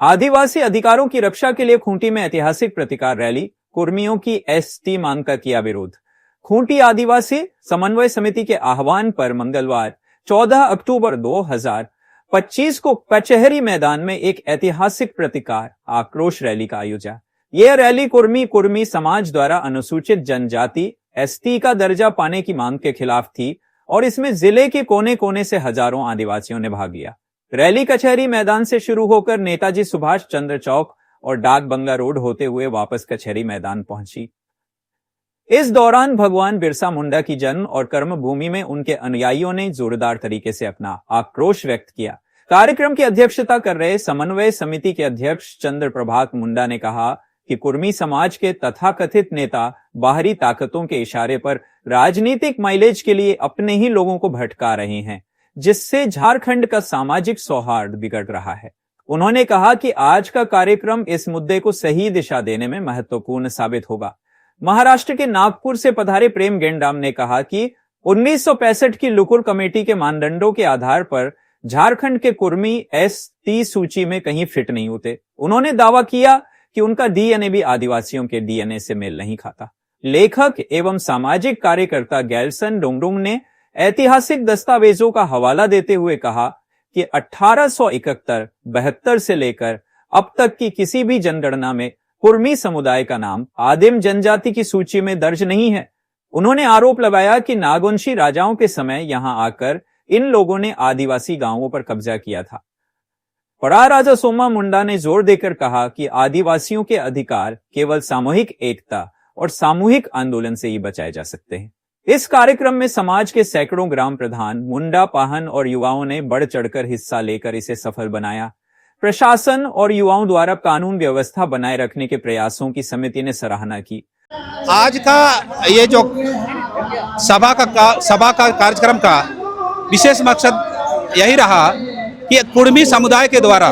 आदिवासी अधिकारों की रक्षा के लिए खूंटी में ऐतिहासिक प्रतिकार रैली, कुर्मियों की एसटी मांग का किया विरोध। खूंटी आदिवासी समन्वय समिति के आह्वान पर मंगलवार 14 अक्टूबर 2025 को कचहरी मैदान में एक ऐतिहासिक प्रतिकार आक्रोश रैली का आयोजन। यह रैली कुर्मी समाज द्वारा अनुसूचित जनजाति एसटी का दर्जा पाने की मांग के खिलाफ थी और इसमें जिले के कोने कोने से हजारों आदिवासियों ने भाग लिया। रैली कचहरी मैदान से शुरू होकर नेताजी सुभाष चंद्र चौक और डाक बंगला रोड होते हुए वापस कचहरी मैदान पहुंची। इस दौरान भगवान बिरसा मुंडा की जन्म और कर्म भूमि में उनके अनुयायियों ने जोरदार तरीके से अपना आक्रोश व्यक्त किया। कार्यक्रम की अध्यक्षता कर रहे समन्वय समिति के अध्यक्ष चंद्र प्रभात मुंडा ने कहा कि कुर्मी समाज के तथाकथित नेता बाहरी ताकतों के इशारे पर राजनीतिक माइलेज के लिए अपने ही लोगों को भटका रहे हैं, जिससे झारखंड का सामाजिक सौहार्द बिगड़ रहा है। उन्होंने कहा कि आज का कार्यक्रम इस मुद्दे को सही दिशा देने में महत्वपूर्ण साबित होगा। महाराष्ट्र के नागपुर से पधारे प्रेम गेंडाम ने कहा कि 1965 की लुकुर कमेटी के मानदंडों के आधार पर झारखंड के कुर्मी एसटी सूची में कहीं फिट नहीं होते। उन्होंने दावा किया कि उनका डीएनए भी आदिवासियों के डीएनए से मेल नहीं खाता। लेखक एवं सामाजिक कार्यकर्ता गैल्सन डोंगडुंग ने ऐतिहासिक दस्तावेजों का हवाला देते हुए कहा कि 1871-72 से लेकर अब तक की किसी भी जनगणना में कुर्मी समुदाय का नाम आदिम जनजाति की सूची में दर्ज नहीं है। उन्होंने आरोप लगाया कि नागवंशी राजाओं के समय यहां आकर इन लोगों ने आदिवासी गांवों पर कब्जा किया था। पड़ा राजा सोमा मुंडा ने जोर देकर कहा कि आदिवासियों के अधिकार केवल सामूहिक एकता और सामूहिक आंदोलन से ही बचाए जा सकते हैं। इस कार्यक्रम में समाज के सैकड़ों ग्राम प्रधान, मुंडा, पाहन और युवाओं ने बढ़ चढ़कर हिस्सा लेकर इसे सफल बनाया। प्रशासन और युवाओं द्वारा कानून व्यवस्था बनाए रखने के प्रयासों की समिति ने सराहना की। आज का ये जो सभा का कार्यक्रम का विशेष मकसद यही रहा कि कुर्मी समुदाय के द्वारा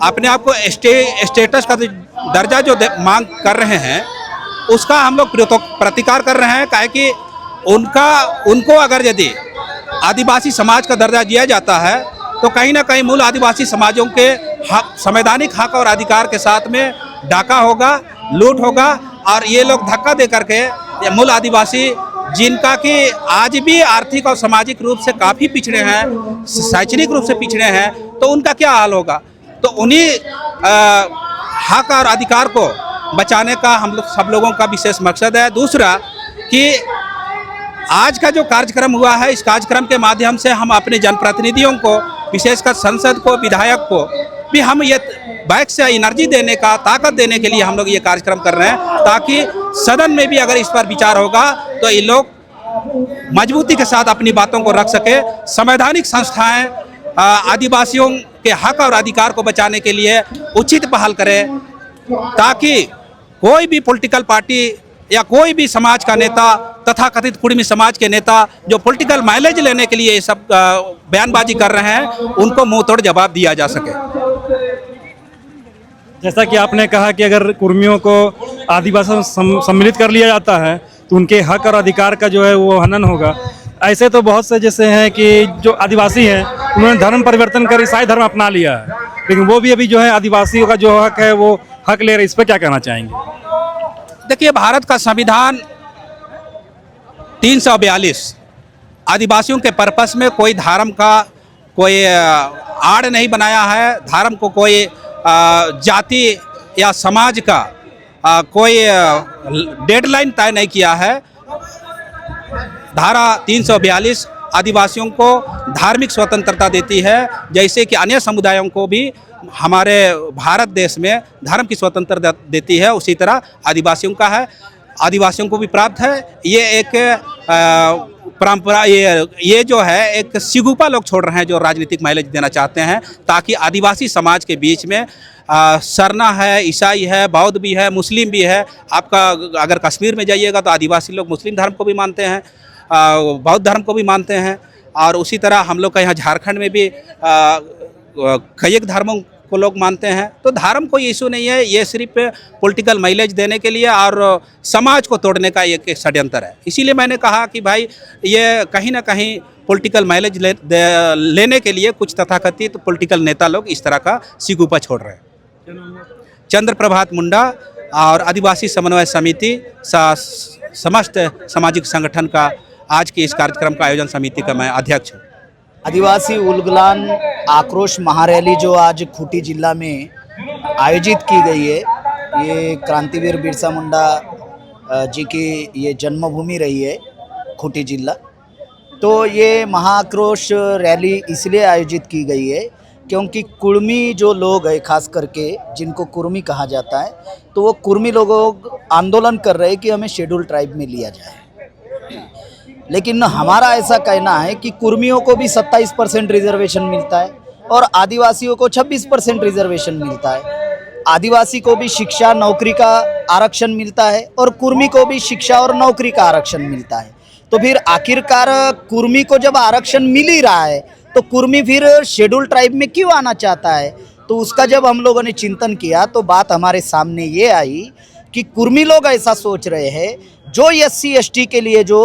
अपने आप को स्टेटस का दर्जा जो मांग कर रहे हैं उसका हम लोग प्रतिकार कर रहे हैं। काहे कि उनको अगर यदि आदिवासी समाज का दर्जा दिया जाता है तो कहीं ना कहीं मूल आदिवासी समाजों के संवैधानिक हक और अधिकार के साथ में डाका होगा, लूट होगा और ये लोग धक्का दे करके मूल आदिवासी जिनका कि आज भी आर्थिक और सामाजिक रूप से काफ़ी पिछड़े हैं, शैक्षणिक रूप से पिछड़े हैं, तो उनका क्या हाल होगा। तो उन्हीं हक और अधिकार को बचाने का हम लोग सब लोगों का विशेष मकसद है। दूसरा कि आज का जो कार्यक्रम हुआ है, इस कार्यक्रम के माध्यम से हम अपने जनप्रतिनिधियों को, विशेषकर संसद को, विधायक को भी हम ये बैक से एनर्जी देने का, ताकत देने के लिए हम लोग ये कार्यक्रम कर रहे हैं, ताकि सदन में भी अगर इस पर विचार होगा तो ये लोग मजबूती के साथ अपनी बातों को रख सके। संवैधानिक संस्थाएं आदिवासियों के हक और अधिकार को बचाने के लिए उचित पहल करें, ताकि कोई भी पॉलिटिकल पार्टी या कोई भी समाज का नेता, तथाकथित कुर्मी समाज के नेता जो पॉलिटिकल माइलेज लेने के लिए ये सब बयानबाजी कर रहे हैं, उनको मुंह तोड़ जवाब दिया जा सके। जैसा कि आपने कहा कि अगर कुर्मियों को आदिवासियों में सम्मिलित कर लिया जाता है तो उनके हक और अधिकार का जो है वो हनन होगा। ऐसे तो बहुत से जैसे हैं कि जो आदिवासी हैं उन्होंने धर्म परिवर्तन कर ईसाई धर्म अपना लिया है, लेकिन वो भी अभी जो है आदिवासियों का जो हक है वो हक ले रहे। इस पर क्या कहना चाहेंगे? देखिए, भारत का संविधान 342 आदिवासियों के पर्पस में कोई धर्म का कोई आड़ नहीं बनाया है, धर्म को कोई जाति या समाज का कोई डेडलाइन तय नहीं किया है। धारा 342 आदिवासियों को धार्मिक स्वतंत्रता देती है, जैसे कि अन्य समुदायों को भी हमारे भारत देश में धर्म की स्वतंत्रता देती है, उसी तरह आदिवासियों का है, आदिवासियों को भी प्राप्त है। ये एक परंपरा, ये जो है एक सिगुपा लोग छोड़ रहे हैं जो राजनीतिक माइलेज देना चाहते हैं, ताकि आदिवासी समाज के बीच में सरना है, ईसाई है, बौद्ध भी है, मुस्लिम भी है। आपका अगर कश्मीर में जाइएगा तो आदिवासी लोग मुस्लिम धर्म को भी मानते हैं, बौद्ध धर्म को भी मानते हैं, और उसी तरह हम लोग का यहाँ झारखंड में भी कई एक धर्मों को लोग मानते हैं। तो धर्म कोई इशू नहीं है, ये सिर्फ पॉलिटिकल माइलेज देने के लिए और समाज को तोड़ने का एक षड्यंत्र है। इसीलिए मैंने कहा कि भाई ये कहीं ना कहीं पॉलिटिकल माइलेज लेने के लिए कुछ तथाकथित पॉलिटिकल नेता लोग इस तरह का सिगुपा छोड़ रहे हैं। चंद्र प्रभात मुंडा और आदिवासी समन्वय समिति समस्त सामाजिक संगठन का आज के इस कार्यक्रम का आयोजन समिति का मैं अध्यक्ष हूँ। आदिवासी उलगुलान आक्रोश महारैली जो आज खूंटी जिला में आयोजित की गई है, ये क्रांतिवीर बिरसा मुंडा जी की ये जन्मभूमि रही है खूंटी जिला। तो ये महाआक्रोश रैली इसलिए आयोजित की गई है क्योंकि कुर्मी जो लोग हैं, खास करके जिनको कुर्मी कहा जाता है, तो वो कुर्मी लोग आंदोलन कर रहे हैं कि हमें शेड्यूल ट्राइब में लिया जाए। लेकिन हमारा ऐसा कहना है कि कुर्मियों को भी 27% रिजर्वेशन मिलता है और आदिवासियों को 26% रिजर्वेशन मिलता है। आदिवासी को भी शिक्षा नौकरी का आरक्षण मिलता है और कुर्मी को भी शिक्षा और नौकरी का आरक्षण मिलता है। तो फिर आखिरकार कुर्मी को जब आरक्षण मिल ही रहा है तो कुर्मी फिर शेड्यूल ट्राइब में क्यों आना चाहता है? तो उसका जब हम लोगों ने चिंतन किया तो बात हमारे सामने ये आई कि कुर्मी लोग ऐसा सोच रहे हैं, जो SC ST के लिए जो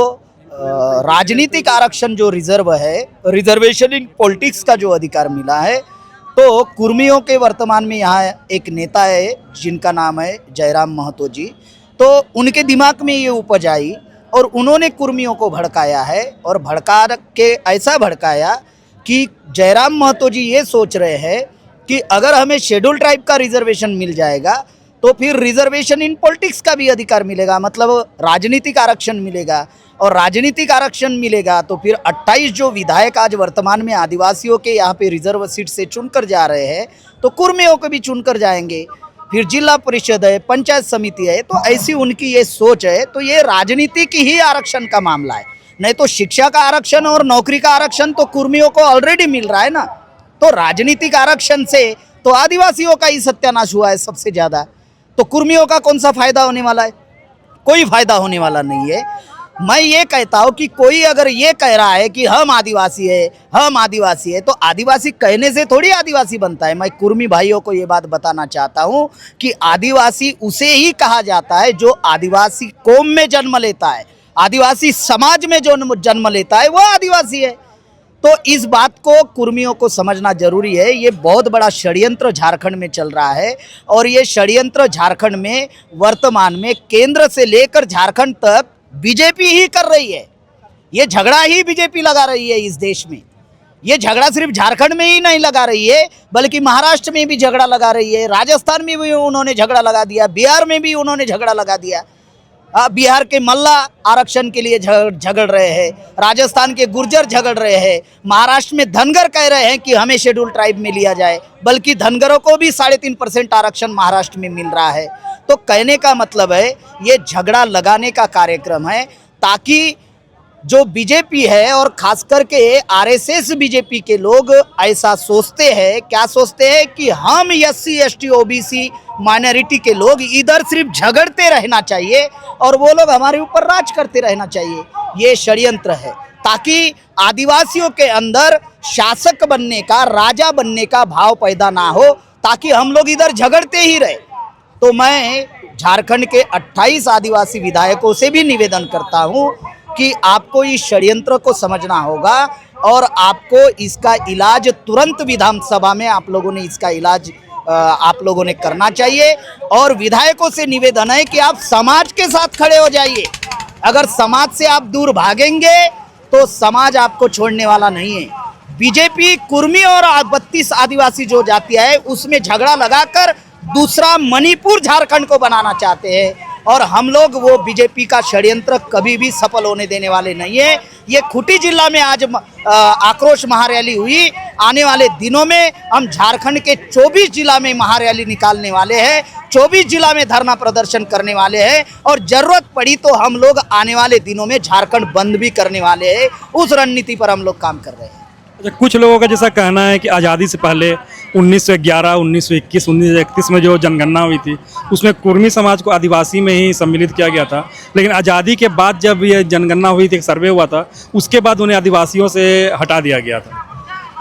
राजनीतिक आरक्षण जो रिजर्व है, रिजर्वेशन इन पॉलिटिक्स का जो अधिकार मिला है, तो कुर्मियों के वर्तमान में यहाँ एक नेता है जिनका नाम है जयराम महतो जी। तो उनके दिमाग में ये उपज आई और उन्होंने कुर्मियों को भड़काया है और भड़का के ऐसा भड़काया कि जयराम महतो जी ये सोच रहे हैं कि अगर हमें शेड्यूल ट्राइब का रिजर्वेशन मिल जाएगा तो फिर रिजर्वेशन इन पॉलिटिक्स का भी अधिकार मिलेगा, मतलब राजनीतिक आरक्षण मिलेगा। और राजनीतिक आरक्षण मिलेगा तो फिर 28 जो विधायक आज वर्तमान में आदिवासियों के यहाँ पे रिजर्व सीट से चुनकर जा रहे हैं, तो कुर्मियों को भी चुनकर जाएंगे। फिर जिला परिषद है, पंचायत समिति है, तो ऐसी उनकी ये सोच है। तो ये राजनीतिक ही आरक्षण का मामला है, नहीं तो शिक्षा का आरक्षण और नौकरी का आरक्षण तो कुर्मियों को ऑलरेडी मिल रहा है ना। तो राजनीतिक आरक्षण से तो आदिवासियों का ही सत्यानाश हुआ है सबसे ज़्यादा। तो कुर्मियों का कौन सा फायदा होने वाला है? कोई फायदा होने वाला नहीं है। मैं ये कहता हूँ कि कोई अगर ये कह रहा है कि हम आदिवासी है, हम आदिवासी है, तो आदिवासी कहने से थोड़ी आदिवासी बनता है। मैं कुर्मी भाइयों को ये बात बताना चाहता हूँ कि आदिवासी उसे ही कहा जाता है जो आदिवासी कौम में जन्म लेता है, आदिवासी समाज में जो जन्म लेता है वो आदिवासी है। तो इस बात को कुर्मियों को समझना जरूरी है। ये बहुत बड़ा षड्यंत्र झारखंड में चल रहा है और ये षड्यंत्र झारखंड में वर्तमान में केंद्र से लेकर झारखंड तक बीजेपी ही कर रही है। ये झगड़ा ही बीजेपी लगा रही है इस देश में। ये झगड़ा सिर्फ झारखंड में ही नहीं लगा रही है, बल्कि महाराष्ट्र में भी झगड़ा लगा रही है, राजस्थान में भी उन्होंने झगड़ा लगा दिया, बिहार में भी उन्होंने झगड़ा लगा दिया। बिहार के मल्ला आरक्षण के लिए झगड़ रहे हैं, राजस्थान के गुर्जर झगड़ रहे हैं, महाराष्ट्र में धनगर कह रहे हैं कि हमें शेड्यूल ट्राइब में लिया जाए, बल्कि धनगरों को भी 3.5% आरक्षण महाराष्ट्र में मिल रहा है। तो कहने का मतलब है ये झगड़ा लगाने का कार्यक्रम है, ताकि जो बीजेपी है और खास करके RSS बीजेपी के लोग ऐसा सोचते हैं, क्या सोचते हैं कि हम SC ST OBC माइनॉरिटी के लोग इधर सिर्फ झगड़ते रहना चाहिए और वो लोग हमारे ऊपर राज करते रहना चाहिए। ये षड्यंत्र है ताकि आदिवासियों के अंदर शासक बनने का, राजा बनने का भाव पैदा ना हो, ताकि हम लोग इधर झगड़ते ही रहे। तो मैं झारखंड के 28 आदिवासी विधायकों से भी निवेदन करता हूं कि आपको इस षड्यंत्र को समझना होगा और आपको इसका इलाज तुरंत विधानसभा में आप लोगों ने इसका इलाज आप लोगों ने करना चाहिए। और विधायकों से निवेदन है कि आप समाज के साथ खड़े हो जाइए। अगर समाज से आप दूर भागेंगे तो समाज आपको छोड़ने वाला नहीं है। बीजेपी कुर्मी और 32 आदिवासी जो जातियां है उसमें झगड़ा लगाकर दूसरा मणिपुर झारखंड को बनाना चाहते हैं और हम लोग वो बीजेपी का षड्यंत्र कभी भी सफल होने देने वाले नहीं है। ये खूंटी जिला में आज आक्रोश महारैली हुई। आने वाले दिनों में हम झारखंड के 24 जिला में महारैली निकालने वाले हैं, 24 जिला में धरना प्रदर्शन करने वाले हैं और जरूरत पड़ी तो हम लोग आने वाले दिनों में झारखंड बंद भी करने वाले हैं। उस रणनीति पर हम लोग काम कर रहे हैं। अच्छा, कुछ लोगों का जैसा कहना है कि आज़ादी से पहले 1911, 1921, 1931 में जो जनगणना हुई थी उसमें कुर्मी समाज को आदिवासी में ही सम्मिलित किया गया था, लेकिन आज़ादी के बाद जब ये जनगणना हुई थी, एक सर्वे हुआ था, उसके बाद उन्हें आदिवासियों से हटा दिया गया था।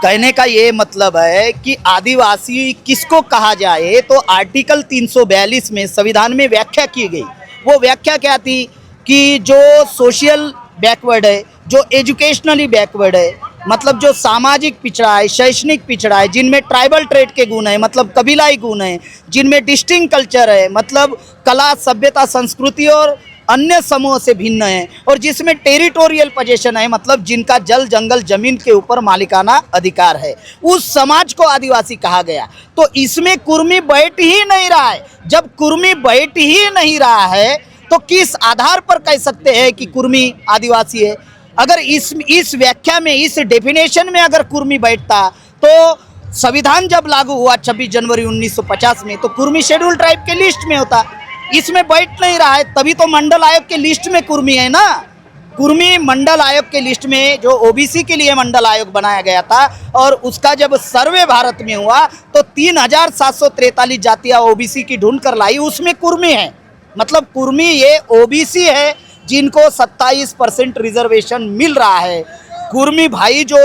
कहने का ये मतलब है कि आदिवासी किसको कहा जाए, तो आर्टिकल 342 में संविधान में व्याख्या की गई। वो व्याख्या क्या थी कि जो सोशल बैकवर्ड है, जो एजुकेशनली बैकवर्ड है, मतलब जो सामाजिक पिछड़ा है, शैक्षणिक पिछड़ा है, जिनमें ट्राइबल ट्रेड के गुण है, मतलब कबीलाई गुण है, जिनमें डिस्टिंक्ट कल्चर है, मतलब कला, सभ्यता, संस्कृति और अन्य समूह से भिन्न है, और जिसमें टेरिटोरियल पोजीशन है, मतलब जिनका जल जंगल जमीन के ऊपर मालिकाना अधिकार है, उस समाज को आदिवासी कहा गया। तो इसमें कुर्मी बैठ ही नहीं रहा है। जब कुर्मी बैठ ही नहीं रहा है तो किस आधार पर कह सकते हैं कि कुर्मी आदिवासी है? अगर इस व्याख्या में, इस डेफिनेशन में अगर कुर्मी बैठता तो संविधान जब लागू हुआ 26 जनवरी 1950 में, तो कुर्मी शेड्यूल ट्राइब के लिस्ट में होता। इसमें बैठ नहीं रहा है, तभी तो मंडल आयोग के लिस्ट में कुर्मी है ना। कुर्मी मंडल आयोग के लिस्ट में, जो ओबीसी के लिए मंडल आयोग बनाया गया था, और उसका जब सर्वे भारत में हुआ तो 3743 जातियां ओबीसी की ढूंढ कर लाई, उसमें कुर्मी है। मतलब कुर्मी ये ओबीसी है जिनको 27% रिजर्वेशन मिल रहा है। कुर्मी भाई जो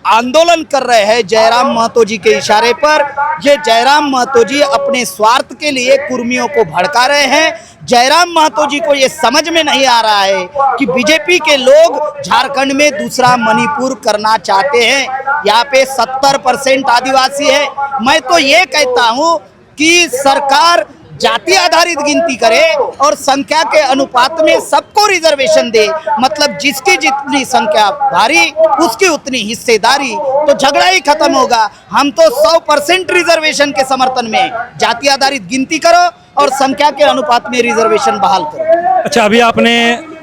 आंदोलन कर रहे हैं जयराम महतो जी के इशारे पर, ये जयराम महतो जी अपने स्वार्थ के लिए कुर्मियों को भड़का रहे हैं। जयराम महतो जी को ये समझ में नहीं आ रहा है कि बीजेपी के लोग झारखंड में दूसरा मणिपुर करना चाहते हैं। यहाँ पे 70% आदिवासी है। मैं तो ये कहता हूँ कि सरकार जाति आधारित गिनती करे और संख्या के अनुपात में सबको रिजर्वेशन दे, मतलब जिसकी जितनी संख्या भारी उसकी उतनी हिस्सेदारी, तो झगड़ा ही खत्म होगा। हम तो 100% रिजर्वेशन के समर्थन में, जाति आधारित गिनती करो और संख्या के अनुपात में रिजर्वेशन बहाल करो। अच्छा, अभी आपने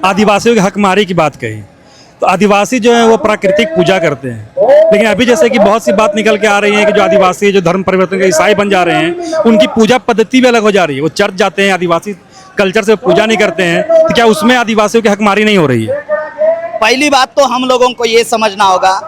आदिवासियों की हकमारी की बात कही, तो आदिवासी जो है वो प्राकृतिक पूजा करते हैं, लेकिन अभी जैसे कि बहुत सी बात निकल के आ रही है कि जो आदिवासी जो धर्म परिवर्तन के ईसाई बन जा रहे हैं, उनकी पूजा पद्धति भी अलग हो जा रही है। वो चर्च जाते हैं, आदिवासी कल्चर से पूजा नहीं करते हैं, तो क्या उसमें आदिवासियों की हकमारी नहीं हो रही है? पहली बात तो हम लोगों को ये समझना होगा,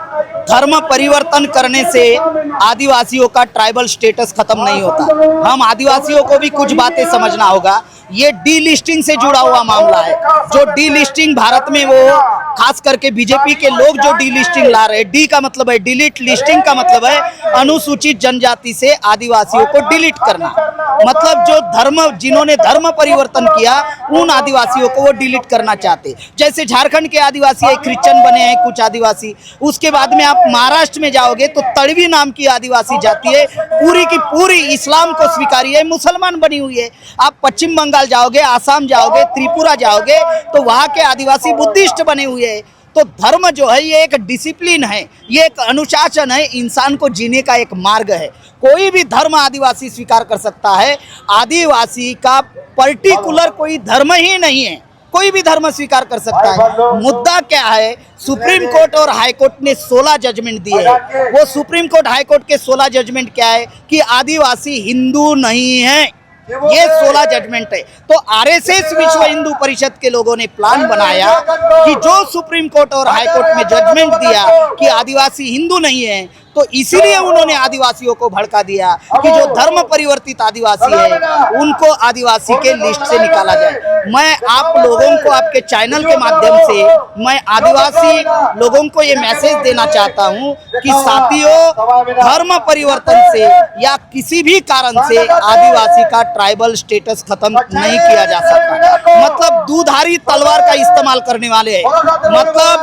धर्म परिवर्तन करने से आदिवासियों का ट्राइबल स्टेटस खत्म नहीं होता। हम आदिवासियों को भी कुछ बातें समझना होगा। ये डीलिस्टिंग से जुड़ा हुआ मामला है। जो डीलिस्टिंग भारत में, वो खास करके बीजेपी के लोग जो डीलिस्टिंग ला रहे हैं, डी का मतलब है डिलीट, लिस्टिंग का मतलब है अनुसूचित जनजाति से आदिवासियों को डिलीट करना। मतलब जो धर्म, जिन्होंने धर्म परिवर्तन किया उन आदिवासियों को वो डिलीट करना चाहते। जैसे झारखंड के आदिवासी क्रिश्चियन बने हैं कुछ आदिवासी, उसके बाद में आप महाराष्ट्र में जाओगे तो तड़वी नाम की आदिवासी जाति है, पूरी की पूरी इस्लाम को स्वीकारी है, मुसलमान बनी हुई है। आप पश्चिम बंगाल जाओगे, आसाम जाओगे, त्रिपुरा जाओगे तो वहाँ के आदिवासी बुद्धिस्ट बने हुए हैं। तो धर्म जो है ये एक डिसिप्लिन है, ये एक अनुशासन है, इंसान को जीने का एक मार्ग है। कोई भी धर्म आदिवासी स्वीकार कर सकता है। आदिवासी का पर्टिकुलर कोई धर्म ही नहीं है, कोई भी धर्म स्वीकार कर सकता है। मुद्दा क्या है, सुप्रीम कोर्ट और हाई कोर्ट ने 16 जजमेंट दिए हैं। वो सुप्रीम कोर्ट, हाई कोर्ट के 16 जजमेंट क्या है कि आदिवासी हिंदू नहीं है, ये 16 जजमेंट है। तो आरएसएस विश्व हिंदू परिषद के लोगों ने प्लान बनाया कि जो सुप्रीम कोर्ट और हाई कोर्ट में जजमेंट दिया कि आदिवासी हिंदू नहीं है, तो इसीलिए उन्होंने आदिवासियों को भड़का दिया कि जो धर्म परिवर्तित आदिवासी है उनको आदिवासी के लिस्ट से निकाला जाए। मैं आप लोगों को, आपके चैनल के माध्यम से मैं आदिवासी लोगों को ये मैसेज देना चाहता हूँ कि साथियों, धर्म परिवर्तन से या किसी भी कारण से आदिवासी का ट्राइबल स्टेटस खत्म नहीं किया जा सकता। मतलब दुधारी तलवार का इस्तेमाल करने वाले, मतलब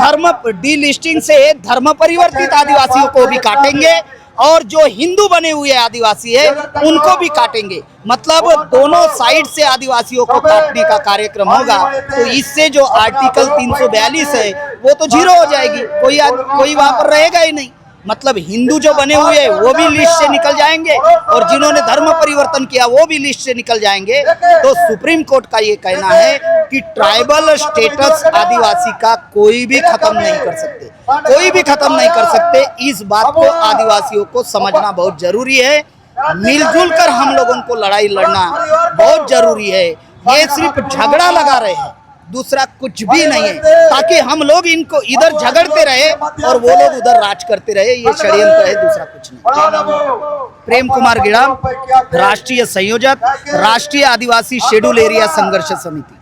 धर्म डीलिस्टिंग से धर्म परिवर्तित आदिवासियों को भी काटेंगे और जो हिंदू बने हुए आदिवासी है उनको भी काटेंगे। मतलब दोनों साइड से आदिवासियों को काटने का कार्यक्रम होगा। तो इससे जो आर्टिकल 342 है वो तो जीरो हो जाएगी, कोई वहां पर रहेगा ही नहीं। मतलब हिंदू जो बने हुए हैं वो भी लिस्ट से निकल जाएंगे और जिन्होंने धर्म परिवर्तन किया वो भी लिस्ट से निकल जाएंगे। तो सुप्रीम कोर्ट का ये कहना है कि ट्राइबल स्टेटस आदिवासी का कोई भी खत्म नहीं कर सकते, कोई भी खत्म नहीं कर सकते। इस बात को आदिवासियों को समझना बहुत जरूरी है। मिलजुल कर हम लोगों को लड़ाई लड़ना बहुत जरूरी है। ये सिर्फ झगड़ा लगा रहे हैं, दूसरा कुछ भी नहीं है, ताकि हम लोग इनको इधर झगड़ते रहे और वो लोग उधर राज करते रहे। ये षड्यंत्र है, दूसरा कुछ नहीं। प्रेम कुमार गिड़ाम, राष्ट्रीय संयोजक, राष्ट्रीय आदिवासी शेड्यूल एरिया संघर्ष समिति।